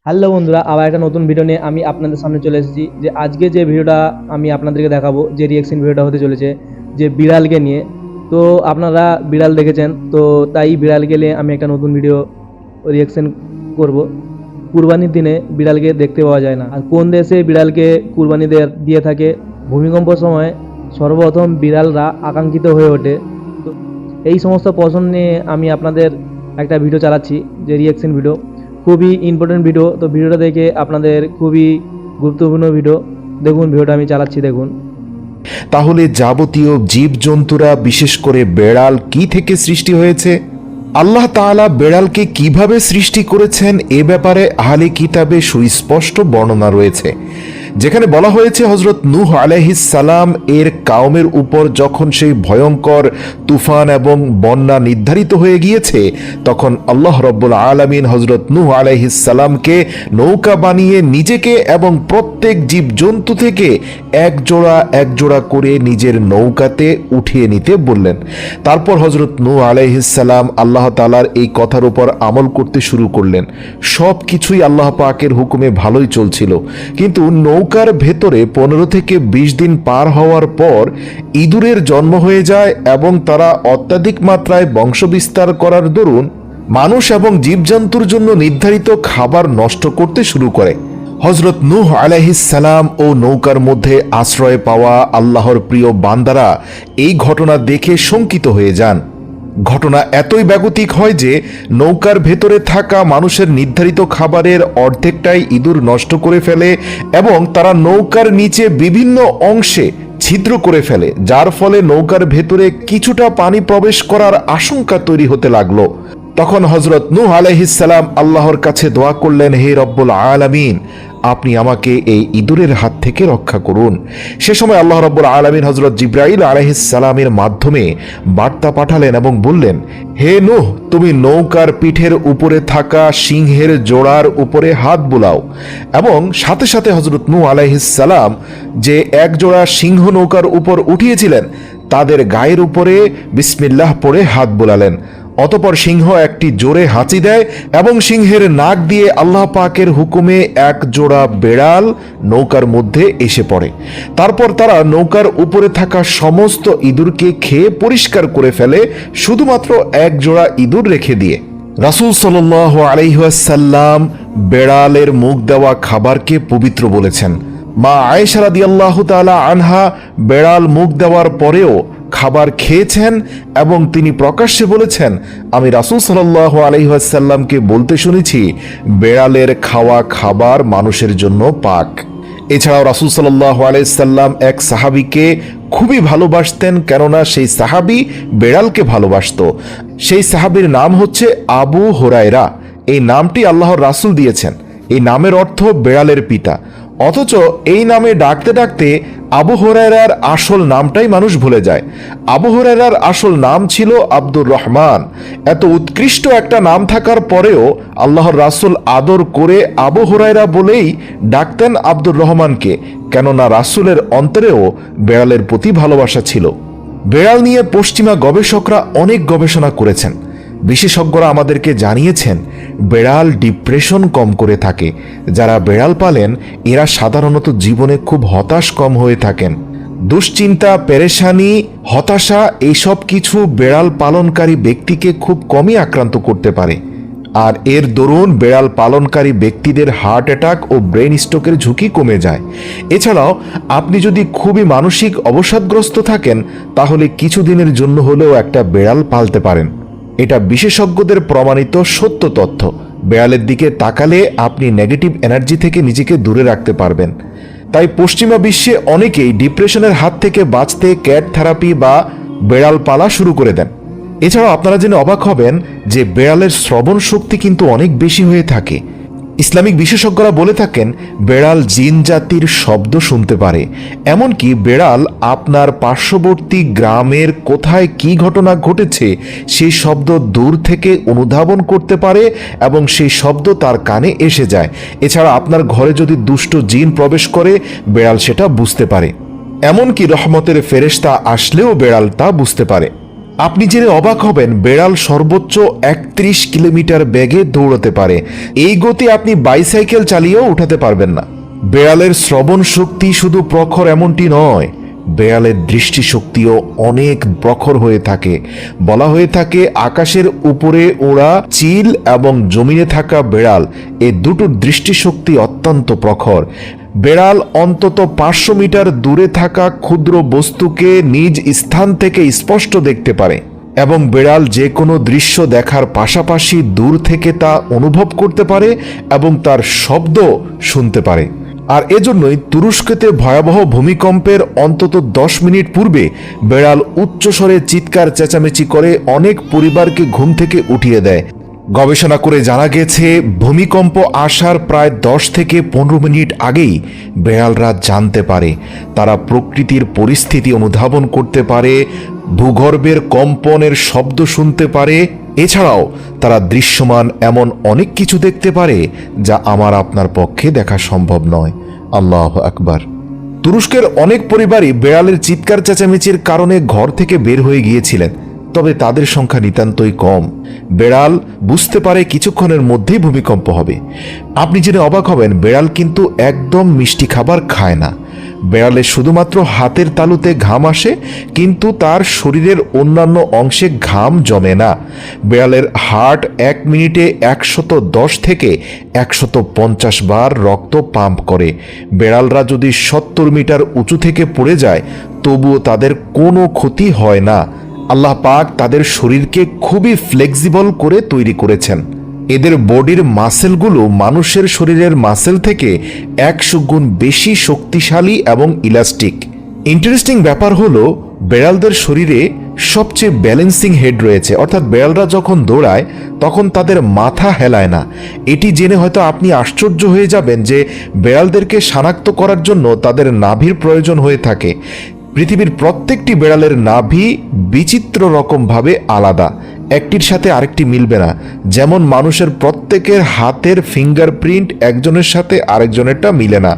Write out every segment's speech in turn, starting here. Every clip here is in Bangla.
হ্যালো বন্ধুরা, আবার একটা নতুন ভিডিও নিয়ে আমি আপনাদের সামনে চলে এসেছি। যে আজকে যে ভিডিওটা আমি আপনাদেরকে দেখাবো, যে রিয়াকশন ভিডিওটা হতে চলেছে যে বিড়ালকে নিয়ে। তো আপনারা বিড়াল দেখেছেন, তো তাই বিড়ালকে নিয়ে আমি একটা নতুন ভিডিও রিয়াকশন করব। কুরবানির দিনে বিড়ালকে দেখতে পাওয়া যায় না, আর কোন দেশে বিড়ালকে কুরবানি দিয়ে থাকে? ভূমিকম্প সময় সর্বপ্রথম বিড়ালরা আকাঙ্ক্ষিত হয়ে ওঠে। তো এই সমস্ত প্রশ্ন নিয়ে আমি আপনাদের একটা ভিডিও চালাচ্ছি, যে রিয়াকশন ভিডিও, খুবই ইম্পর্টেন্ট ভিডিও। তো ভিডিওটা দেখে আপনাদের খুবই গুরুত্বপূর্ণ ভিডিও, দেখুন ভিডিওটা আমি চালাচ্ছি, দেখুন। তাহলে যাবতীয় জীবজন্তুরা বিশেষ করে বেড়াল কি থেকে সৃষ্টি হয়েছে? আল্লাহ তাআলা বেড়ালকে কিভাবে সৃষ্টি করেছেন এ ব্যাপারে আহলে কিতাবে সুস্পষ্ট বর্ণনা রয়েছে, যেখানে বলা হয়েছে হযরত নূহ আলাইহিস সালাম এর কাওমের উপর যখন সেই ভয়ঙ্কর তুফান এবং বন্যা নির্ধারিত হয়ে গিয়েছে, তখন আল্লাহ রাব্বুল আলামিন হযরত নূহ আলাইহিস সালামকে নৌকা বানিয়ে নিজেকে এবং প্রত্যেক জীবজন্তু থেকে এক জোড়া করে নিজের নৌকাতে উঠিয়ে নিতে বললেন। তারপর হযরত নূহ আলাইহিস সালাম আল্লাহ তাআলার এই কথার উপর আমল করতে শুরু করলেন। সব কিছুই আল্লাহ পাকের হুকুমে ভালোই চলছিল, কিন্তু নৌকার ভেতরে 15 থেকে 20 দিন পার হওয়ার পর ইঁদুরের জন্ম হয়ে যায় এবং তারা অত্যাধিক মাত্রায় বংশবিস্তার করার দরুন মানুষ এবং জীবজন্তুর জন্য নির্ধারিত খাবার নষ্ট করতে শুরু করে। হযরত নূহ আলাইহিস সালাম ও নৌকার মধ্যে আশ্রয় পাওয়া আল্লাহর প্রিয় বান্দারা এই ঘটনা দেখে শঙ্কিত হয়ে যান। ঘটনা এতই ব্যাগতিক হয় যে নৌকার ভেতরে থাকা মানুষের নির্ধারিত খাবারের অর্ধেকটাই ইঁদুর নষ্ট করে ফেলে এবং তারা নৌকার নিচে বিভিন্ন অংশে ছিদ্র করে ফেলে, যার ফলে নৌকার ভেতরে কিছুটা পানি প্রবেশ করার আশঙ্কা তৈরি হতে লাগলো। তখন হযরত নূহ আলাইহিস সালাম আল্লাহর কাছে দোয়া করলেন, হে রব্বুল আলামিন, আপনি আমাকে এই ইঁদুরের হাত থেকে রক্ষা করুন। সে সময় আল্লাহ রাব্বুল আলামিন হযরত জিবরাইল আলাইহিস সালামের মাধ্যমে বার্তা পাঠালেন এবং বললেন, হে নূহ, তুমি নৌকার পিঠের উপরে থাকা সিংহের জোড়ার উপরে হাত বুলাও। এবং সাথে সাথে হযরত নূহ আলাইহিস সালাম যে এক জোড়া সিংহ নৌকার উপর উঠিয়েছিলেন, তাদের গায়ের উপরে বিসমিল্লাহ পড়ে হাত বুলালেন। অতঃপর সিংহ একটি জোরে হাঁচি দেয় এবং সিংহের নাক দিয়ে আল্লাহ পাকের হুকুমে এক জোড়া বেড়াল নৌকার মধ্যে এসে পড়ে। তারপর তারা নৌকার উপরে থাকা সমস্ত ইঁদুরকে খেয়ে পরিষ্কার করে ফেলে, শুধুমাত্র এক জোড়া ইঁদুর রেখে দিয়ে। রাসূল সাল্লাল্লাহু আলাইহি ওয়াসাল্লাম বেড়ালের মুখ দেওয়া খাবারকে পবিত্র বলেছেন। মা আয়েশা রাদিয়াল্লাহু তাআলা আনহা বেড়াল মুখ দেওয়ার পরেও খাবার খেয়েছেন এবং তিনি প্রকাশ্যে বলেছেন, আমি রাসূল সাল্লাল্লাহু আলাইহি ওয়াসাল্লামকে বলতে শুনেছি, বেড়ালের খাওয়া খাবার মানুষের জন্য পাক। এছাড়াও রাসূল সাল্লাল্লাহু আলাইহি সাল্লাম এক সাহাবীকে খুবই ভালোবাসতেন, কেননা সেই সাহাবী বেড়ালকে ভালোবাসত। সেই সাহাবীর নাম হচ্ছে আবু হুরায়রা। এই নামটি আল্লাহর রাসূল দিয়েছেন। এই নামের অর্থ বেড়ালের পিতা। অথচ এই নামে ডাকতে ডাকতে আবু হুরায়রার আসল নামটাই মানুষ ভুলে যায়। আবু হুরায়রার আসল নাম ছিল আব্দুর রহমান। এত উৎকৃষ্ট একটা নাম থাকার পরেও আল্লাহর রাসূল আদর করে আবু হুরায়রা বলেই ডাকতেন আব্দুর রহমানকে, কেননা রাসূলের অন্তরেও বেড়ালের প্রতি ভালোবাসা ছিল। বেড়াল নিয়ে পশ্চিমা গবেষকরা অনেক গবেষণা করেছেন। বিশেষজ্ঞরা আমাদেরকে জানিয়েছেন, বেড়াল ডিপ্রেশন কম করে থাকে। যারা বেড়াল পালেন এরা সাধারণত জীবনে খুব হতাশ কম হয়ে থাকেন। দুশ্চিন্তা, পেরেশানি, হতাশা এইসব কিছু বেড়াল পালনকারী ব্যক্তিকে খুব কমই আক্রান্ত করতে পারে। আর এর দরুন বেড়াল পালনকারী ব্যক্তিদের হার্ট অ্যাটাক ও ব্রেন স্ট্রোকের ঝুঁকি কমে যায়। এছাড়াও আপনি যদি খুবই মানসিক অবসাদগ্রস্ত থাকেন, তাহলে কিছুদিনের জন্য হলেও একটা বেড়াল পালতে পারেন। এটা বিশেষজ্ঞদের প্রমাণিত সত্য তথ্য। বেড়ালের দিকে তাকালে আপনি নেগেটিভ এনার্জি থেকে নিজেকে দূরে রাখতে পারবেন। তাই পশ্চিমা বিশ্বে অনেকেই ডিপ্রেশনের হাত থেকে বাঁচতে ক্যাট থেরাপি বা বেড়াল পালা শুরু করে দেন। এছাড়াও আপনারা জেনে অবাক হবেন যে বেড়ালের শ্রবণ শক্তি কিন্তু অনেক বেশি হয়ে থাকে। ইসলামিক বিশেষজ্ঞরা বলে থাকেন, বেড়াল জিন জাতির শব্দ শুনতে পারে। এমনকি বেড়াল আপনার পার্শ্ববর্তী গ্রামের কোথায় কি ঘটনা ঘটেছে সেই শব্দ দূর থেকে অনুধাবন করতে পারে এবং সেই শব্দ তার কানে এসে যায়। এছাড়া আপনার ঘরে যদি দুষ্ট জিন প্রবেশ করে, বেড়াল সেটা বুঝতে পারে। এমনকি রহমতের ফেরেশতা আসলেও বেড়াল তা বুঝতে পারে। আপনি জেনে অবাক হবেন বেড়াল সর্বোচ্চ 31 কিলোমিটার বেগে দৌড়াতে পারে। এই গতি আপনি বাইসাইকেল চালিয়েও উঠাতে পারবেন না। বেড়ালের শ্রবণ শক্তি শুধু প্রখর এমনটি নয়, বেড়ালের দৃষ্টিশক্তিও অনেক প্রখর হয়ে থাকে। বলা হয়ে থাকে আকাশের উপরে ওড়া চিল এবং জমিনে থাকা বেড়াল, এ দুটোর দৃষ্টিশক্তি অত্যন্ত প্রখর। বেড়াল অন্তত 500 মিটার দূরে থাকা ক্ষুদ্র বস্তুকে নিজ স্থান থেকে স্পষ্ট দেখতে পারে এবং বেড়াল যে কোনো দৃশ্য দেখার পাশাপাশি দূর থেকে তা অনুভব করতে পারে এবং তার শব্দ শুনতে পারে। আর এজন্যই তুরস্কতে ভয়াবহ ভূমিকম্পের অন্তত 10 মিনিট পূর্বে বেড়াল উচ্চস্বরে চিৎকার চেঁচামেচি করে অনেক পরিবারকে ঘুম থেকে উঠিয়ে দেয়। গবেষণা করে জানা গেছে ভূমিকম্প আসার প্রায় 10 থেকে 15 মিনিট আগেই বেড়ালরা জানতে পারে। তারা প্রকৃতির পরিস্থিতি অনুধাবন করতে পারে, ভূগর্ভের কম্পনের শব্দ শুনতে পারে। এছাড়াও তারা দৃশ্যমান এমন অনেক কিছু দেখতে পারে যা আমার আপনার পক্ষে দেখা সম্ভব নয়। আল্লাহু আকবার। তুরস্কের অনেক পরিবারই বেড়ালের চিৎকার চেঁচামেচির কারণে ঘর থেকে বের হয়ে গিয়েছিলেন, তবে তাদের সংখ্যা নিতান্তই কম। বেড়াল বুঝতে পারে কিছুক্ষণের মধ্যেই ভূমিকম্প হবে। আপনি জেনে অবাক হবেন বেড়াল কিন্তু একদম মিষ্টি খাবার খায় না। বেড়ালের শুধুমাত্র হাতের তালুতে ঘাম আসে, কিন্তু তার শরীরের অন্যান্য অংশে ঘাম জমে না। বেড়ালের হার্ট 1 মিনিটে 110 থেকে 150 বার রক্ত পাম্প করে। বেড়ালরা যদি 70 মিটার উঁচু থেকে পড়ে যায় তবুও তাদের কোনো ক্ষতি হয় না। আল্লাহ পাক তাদের শরীরকে খুবই ফ্লেক্সিবল করে তৈরি করেছেন। এদের বডির মাসেলগুলো মানুষের শরীরের মাসেল থেকে 100 গুণ বেশি শক্তিশালী এবং ইলাস্টিক। ইন্টারেস্টিং ব্যাপার হলো বেড়ালদের শরীরে সবচেয়ে ব্যালেন্সিং হেড রয়েছে, অর্থাৎ বেড়ালরা যখন দৌড়ায় তখন তাদের মাথা হেলায় না। এটি জেনে হয়তো আপনি আশ্চর্য হয়ে যাবেন যে বেড়ালদেরকে শনাক্ত করার জন্য তাদের নাভির প্রয়োজন হয়ে থাকে। পৃথিবীর প্রত্যেকটি বেড়ালের নাভি বিচিত্র রকমভাবে আলাদা, একটির সাথে আরেকটি মিলবে না। যেমন মানুষের প্রত্যেকের হাতের ফিঙ্গারপ্রিন্ট একজনের সাথে আরেকজনেরটা মিলে না।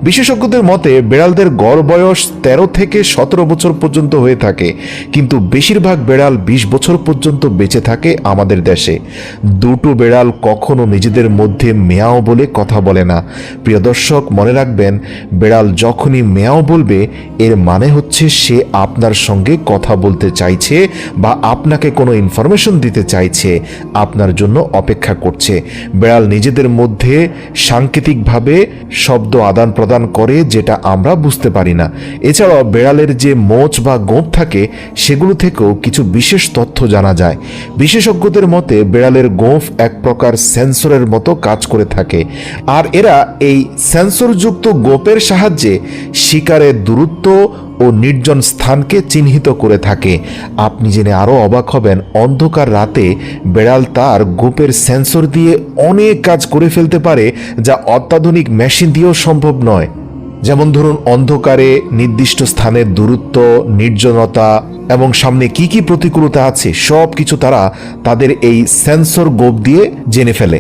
বিশেষজ্ঞদের মতে বেড়ালদের গড় বয়স 13 থেকে 17 বছর পর্যন্ত হয়ে থাকে, কিন্তু বেশিরভাগ বেড়াল 20 বছর পর্যন্ত বেঁচে থাকে আমাদের দেশে। দুটো বেড়াল কখনো নিজেদের মধ্যে মেয়াও বলে কথা বলে না। প্রিয় দর্শক, মনে রাখবেন বেড়াল যখনই মেয়াও বলবে এর মানে হচ্ছে সে আপনার সঙ্গে কথা বলতে চাইছে বা আপনাকে কোনো ইনফরমেশন দিতে চাইছে, আপনার জন্য অপেক্ষা করছে। বেড়াল নিজেদের মধ্যে সাংকেতিকভাবে শব্দ আদান প্রদান করে যেটা আমরা বুঝতে পারি না। এছাড়াও বেড়ালের যে মোচ বা গোঁফ থাকে সেগুলো থেকেও কিছু বিশেষ তথ্য জানা যায়। বিশেষজ্ঞদের মতে বেড়ালের গোঁফ এক প্রকার সেন্সরের মতো কাজ করে থাকে, আর এরা এই সেন্সরযুক্ত গোঁফের সাহায্যে শিকারের দূরত্ব ও নির্জন স্থানকে চিহ্নিত করে থাকে। আপনি জেনে আরও অবাক হবেন অন্ধকার রাতে বেড়াল তার গোপের সেন্সর দিয়ে অনেক কাজ করে ফেলতে পারে যা অত্যাধুনিক মেশিন দিয়েও সম্ভব নয়। যেমন ধরুন অন্ধকারে নির্দিষ্ট স্থানের দূরত্ব, নির্জনতা এবং সামনে কি কি প্রতিকূলতা আছে সব কিছু তারা তাদের এই সেন্সর গোপ দিয়ে জেনে ফেলে।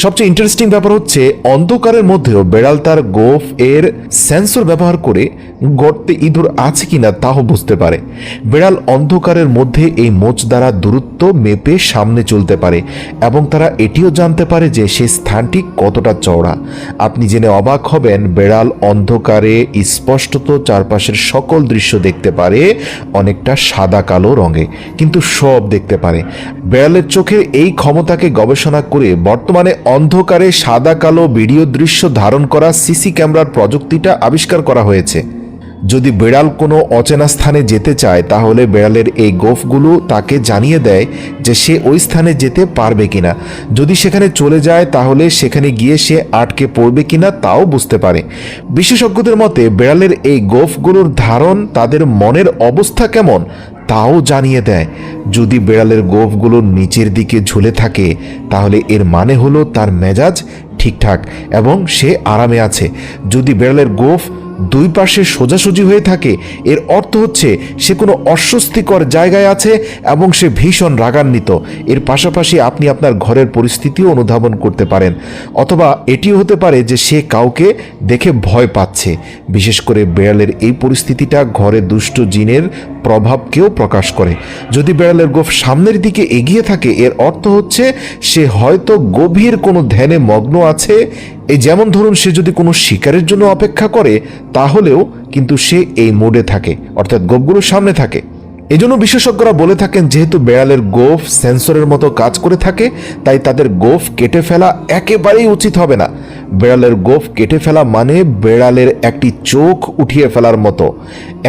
সবচেয়ে ইন্টারেস্টিং ব্যাপার হচ্ছে অন্ধকারের মধ্যেও বেড়াল তার গোফ এর সেন্সর ব্যবহার করে গর্তে ইঁদুর আছে কিনা তাও বুঝতে পারে। বেড়াল অন্ধকারের মধ্যে এই মোচ দ্বারা দূরত্ব মেপে সামনে চলতে পারে এবং তারা এটিও জানতে পারে যে সেই স্থানটি কতটা চওড়া। আপনি জেনে অবাক হবেন বেড়াল অন্ধকারে স্পষ্টত চারপাশের সকল দৃশ্য দেখতে পারে, অনেকটা সাদা কালো রঙে, কিন্তু সব দেখতে পারে। বেড়ালের চোখের এই ক্ষমতাকে গবেষণা করে বর্তমানে অন্ধকারে সাদা কালো ভিডিও দৃশ্য ধারণ করা সিসি ক্যামেরার প্রযুক্তিটা আবিষ্কার করা হয়েছে। যদি বেড়াল কোনো অচেনা স্থানে যেতে চায় তাহলে বেড়ালের এই গোফগুলো তাকে জানিয়ে দেয় যে সে ওই স্থানে যেতে পারবে কিনা। যদি সেখানে চলে যায় তাহলে সেখানে গিয়ে সে আটকে পড়বে কিনা তাও বুঝতে পারে। বিশেষজ্ঞদের মতে বেড়ালের এই গোফগুলোর ধারণ তাদের মনের অবস্থা কেমন তাও জানিয়ে দেয়। যদি বেড়ালের গোফগুলো নিচের দিকে ঝুলে থাকে তাহলে এর মানে হলো তার মেজাজ ঠিকঠাক এবং সে আরামে আছে। যদি বেড়ালের গোঁফ দুই পাশে সোজাসুজি হয়ে থাকে, এর অর্থ হচ্ছে সে কোনো অস্বস্তিকর জায়গায় আছে এবং সে ভীষণ রাগান্বিত। এর পাশাপাশি আপনি আপনার ঘরের পরিস্থিতিও অনুধাবন করতে পারেন, অথবা এটিও হতে পারে যে সে কাউকে দেখে ভয় পাচ্ছে। বিশেষ করে বেড়ালের এই পরিস্থিতিটা ঘরে দুষ্ট জিনের প্রভাবকেও প্রকাশ করে। যদি বেড়ালের গোঁফ সামনের দিকে এগিয়ে থাকে, এর অর্থ হচ্ছে সে হয়তো গভীর কোনো ধ্যানে মগ্ন আছে। এই যেমন ধরুন, সে যদি কোনো শিকারের জন্য অপেক্ষা করে তাহলেও কিন্তু সে এই মোডে থাকে, অর্থাৎ গোঁফগুলো সামনে থাকে। এজন্য বিশেষজ্ঞরা বলে থাকেন, যেহেতু বেড়ালের গোঁফ সেন্সরের মতো কাজ করে থাকে, তাই তাদের গোঁফ কেটে ফেলা একেবারেই উচিত হবে না। বেড়ালের গোঁফ কেটে ফেলা মানে বেড়ালের একটি চোখ উঠিয়ে ফেলার মতো।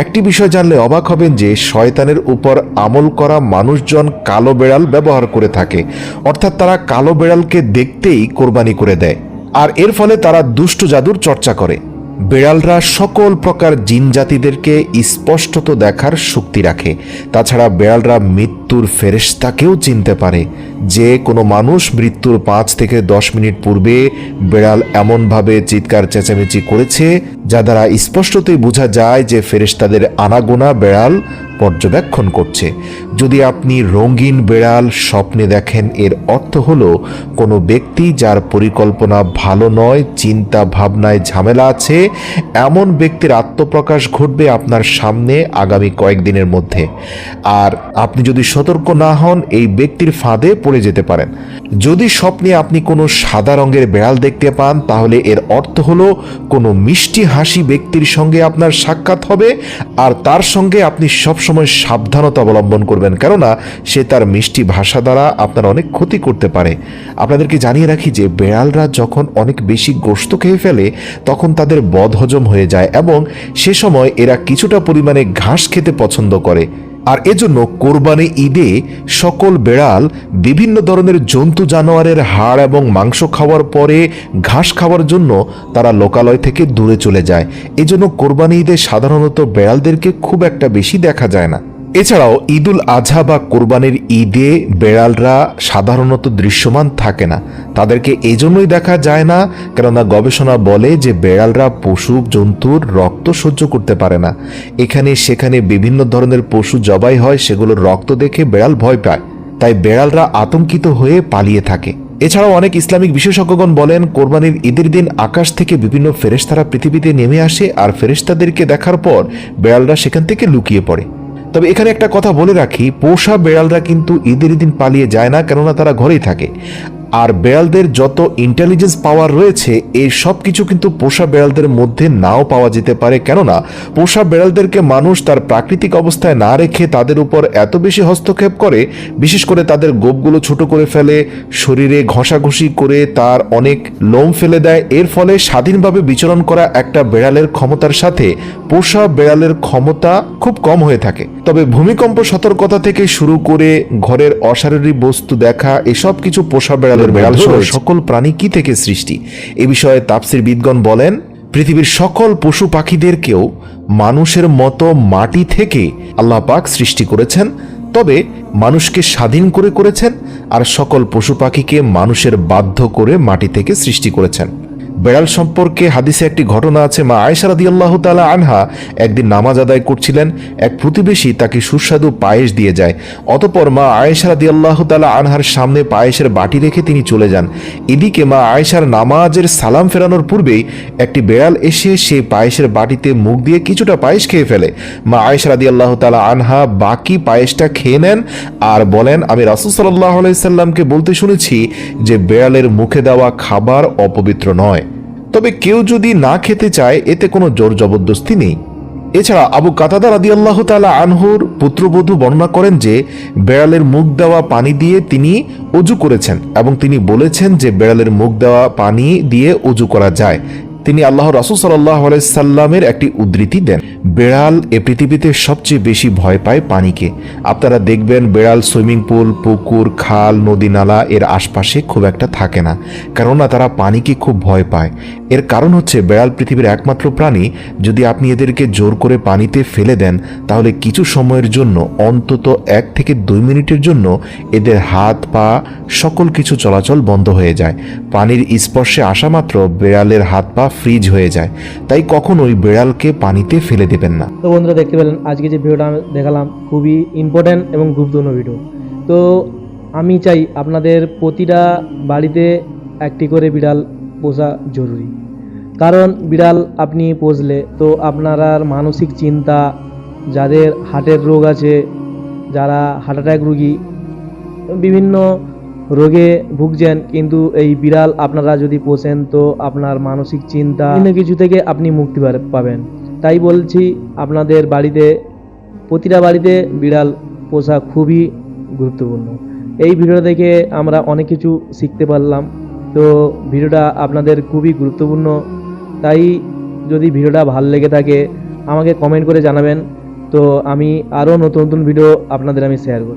একটি বিষয় জানলে অবাক হবেন যে শয়তানের উপর আমল করা মানুষজন কালো বেড়াল ব্যবহার করে থাকে, অর্থাৎ তারা কালো বেড়ালকে দেখতেই কোরবানি করে দেয়, আর এর ফলে তারা দুষ্ট জাদুর চর্চা করে। বেড়ালরা সকল প্রকার জিন জাতিদেরকে স্পষ্টত দেখার শক্তি রাখে। তাছাড়া বেড়ালরা মৃত্যুর ফেরেশতাকেও চিনতে পারে। যে কোনো মানুষ মৃত্যুর 5 থেকে 10 মিনিট পূর্বে বেড়াল এমনভাবে চিৎকার চেঁচামেচি করেছে যা দ্বারা স্পষ্টতই বোঝা যায় যে ফেরেশতাদের আনাগোনা বেড়াল পর্যবেক্ষণ করছে। যদি আপনি রঙিন বেড়াল স্বপ্নে দেখেন, এর অর্থ হলো কোনো ব্যক্তি যার পরিকল্পনা ভালো নয়, চিন্তা ভাবনায় ঝামেলা আছে, এমন ব্যক্তির আত্মপ্রকাশ ঘটবে আপনার সামনে আগামী কয়েকদিনের মধ্যে। আর আপনি যদি সতর্ক না হন, এই ব্যক্তির ফাঁদে পড়ে যেতে পারেন। যদি স্বপ্নে আপনি কোনো সাদা রঙের বেড়াল দেখতে পান, তাহলে এর অর্থ হলো কোনো মিষ্টি হাসি ব্যক্তির সঙ্গে আপনার সাক্ষাৎ হবে, আর তার সঙ্গে আপনি সবসময় সাবধানতা অবলম্বন করবেন, কেননা সে তার মিষ্টি ভাষা দ্বারা আপনার অনেক ক্ষতি করতে পারে। আপনাদেরকে জানিয়ে রাখি যে বেড়ালরা যখন অনেক বেশি গোশত খেয়ে ফেলে, তখন তাদের বদহজম হয়ে যায় এবং সে সময় এরা কিছুটা পরিমাণে ঘাস খেতে পছন্দ করে। আর এজন্য কোরবানি ঈদে সকল বেড়াল বিভিন্ন ধরনের জন্তু জানোয়ারের হাড় এবং মাংস খাওয়ার পরে ঘাস খাওয়ার জন্য তারা লোকালয় থেকে দূরে চলে যায়। এজন্য কোরবানি ঈদে সাধারণত বেড়ালদেরকে খুব একটা বেশি দেখা যায় না। এছাড়াও ঈদুল আজহা বা কোরবানির ঈদে বেড়ালরা সাধারণত দৃশ্যমান থাকে না। তাদেরকে এজন্যই দেখা যায় না, কেননা গবেষণা বলে যে বেড়ালরা পশু জন্তুর রক্ত সহ্য করতে পারে না। এখানে সেখানে বিভিন্ন ধরনের পশু জবাই হয়, সেগুলোর রক্ত দেখে বেড়াল ভয় পায়, তাই বেড়ালরা আতঙ্কিত হয়ে পালিয়ে থাকে। এছাড়াও অনেক ইসলামিক বিশেষজ্ঞগণ বলেন, কোরবানির ঈদের দিন আকাশ থেকে বিভিন্ন ফেরেশতারা পৃথিবীতে নেমে আসে, আর ফেরেশতাদেরকে দেখার পর বেড়ালরা সেখান থেকে লুকিয়ে পড়ে। তবে এখানে একটা কথা বলে রাখি, পোষা বেড়ালরা কিন্তু ঈদের দিন পালিয়ে যায় না, কেননা তারা ঘরেই থাকে। আর বেড়ালদের যত ইন্টেলিজেন্স পাওয়ার রয়েছে, এই সব কিছু কিন্তু পোষা বেড়ালদের মধ্যে নাও পাওয়া যেতে পারে, কেননা পোষা বেড়ালদেরকে মানুষ তার প্রাকৃতিক অবস্থায় না রেখে তাদের উপর এত বেশি হস্তক্ষেপ করে, বিশেষ করে তাদের গোঁফগুলো ছোট করে ফেলে, শরীরে ঘষাঘষি করে তার অনেক লোম ফেলে দেয়। এর ফলে স্বাধীনভাবে বিচরণ করা একটা বেড়ালের ক্ষমতার সাথে পোষা বেড়ালের ক্ষমতা খুব কম হয়ে থাকে। তবে ভূমিকম্প সতর্কতা থেকে শুরু করে ঘরের অশারীরিক বস্তু দেখা, এসব কিছু পোষা বেড়ালের বেড়াল সহ সকল প্রাণী কি থেকে সৃষ্টি, এ বিষয়ে তাফসীরবিদগণ বলেন, পৃথিবীর সকল পশু পাখিদেরকেও মানুষের মতো মাটি থেকে আল্লাহ পাক সৃষ্টি করেছেন, তবে মানুষকে স্বাধীন করে করেছেন, আর সকল পশু পাখিকে মানুষের বাধ্য করে মাটি থেকে সৃষ্টি করেছেন। বেড়াল সম্পর্কে হাদিসে একটি ঘটনা আছে। মা আয়েশা রাদিয়াল্লাহু তাআলা আনহা একদিন নামাজ আদায় করছিলেন, এক প্রতিবেশী তাকে সুস্বাদু পায়েস দিয়ে যায়। অতঃপর মা আয়েশা রাদিয়াল্লাহু তাআলা আনহার সামনে পায়েসের বাটি রেখে তিনি চলে যান। এদিকে মা আয়েশার নামাজের সালাম ফেরানোর পূর্বেই একটি বেড়াল এসে সেই পায়েসের বাটিতে মুখ দিয়ে কিছুটা পায়েস খেয়ে ফেলে। মা আয়েশা রাদিয়াল্লাহু তাআলা আনহা বাকি পায়েসটা খেয়ে নেন আর বলেন, আমি রাসূল সাল্লাল্লাহু আলাইহি সাল্লামকে বলতে শুনেছি যে বেড়ালের মুখে দেওয়া খাবার অপবিত্র নয়, তবে কেউ যদি না খেতে চায় এতে কোনো জোর জবরদস্তি নেই। এছাড়া আবু কাতাদা রাদিয়াল্লাহু তাআলা আনহুর পুত্রবধূ বর্ণনা করেন যে বেড়ালের মুখ দেওয়া পানি দিয়ে তিনি অজু করেছেন এবং তিনি বলেছেন যে বেড়ালের মুখ দেওয়া পানি দিয়ে অজু করা যায়। তিনি আল্লাহ রাসূল সাল্লাল্লাহু আলাইহি সাল্লামের একটি উদ্ধৃতি দেন, বেড়াল এ পৃথিবীতে সবচেয়ে বেশি ভয় পায় পানিকে। আপনারা দেখবেন বেড়াল সুইমিং পুল, পুকুর, খাল, নদী নালা এর আশপাশে খুব একটা থাকে না, কেননা তারা পানিকে খুব ভয় পায়। এর কারণ হচ্ছে বেড়াল পৃথিবীর একমাত্র প্রাণী, যদি আপনি এদেরকে জোর করে পানিতে ফেলে দেন তাহলে কিছু সময়ের জন্য, অন্তত 1 থেকে 2 মিনিটের জন্য এদের হাত পা সকল কিছু চলাচল বন্ধ হয়ে যায়। পানির স্পর্শে আসা মাত্র বেড়ালের হাত পা ফ্রিজ হয়ে যায়। তাই কখনোই বেড়ালকে পানিতে ফেলে দেবেন না। তো বন্ধুরা দেখতে পেলেন আজকে যে ভিডিওটা আমি দেখালাম খুবই ইম্পর্ট্যান্ট এবং গুরুত্বপূর্ণ ভিডিও। তো আমি চাই আপনাদের প্রতিটা বাড়িতে একটি করে বিড়াল পোষা জরুরি, কারণ বিড়াল আপনি পুষলে তো আপনার মানসিক চিন্তা, যাদের হার্টের রোগ আছে, যারা হার্ট অ্যাটাক রোগী, বিভিন্ন রোগে ভুগছেন, কিন্তু এই বিড়াল আপনারা যদি পোষেন তো আপনার মানসিক চিন্তা বিভিন্ন কিছু থেকে আপনি মুক্তি পাবেন। তাই বলছি আপনাদের বাড়িতে, প্রতিটা বাড়িতে বিড়াল পোষা খুবই গুরুত্বপূর্ণ। এই ভিডিও দেখে আমরা অনেক কিছু শিখতে পারলাম। তো ভিডিওটা আপনাদের খুবই গুরুত্বপূর্ণ, তাই যদি ভিডিওটা ভালো লেগে থাকে আমাকে কমেন্ট করে জানাবেন। তো আমি আরও নতুন নতুন ভিডিও আপনাদের আমি শেয়ার করব।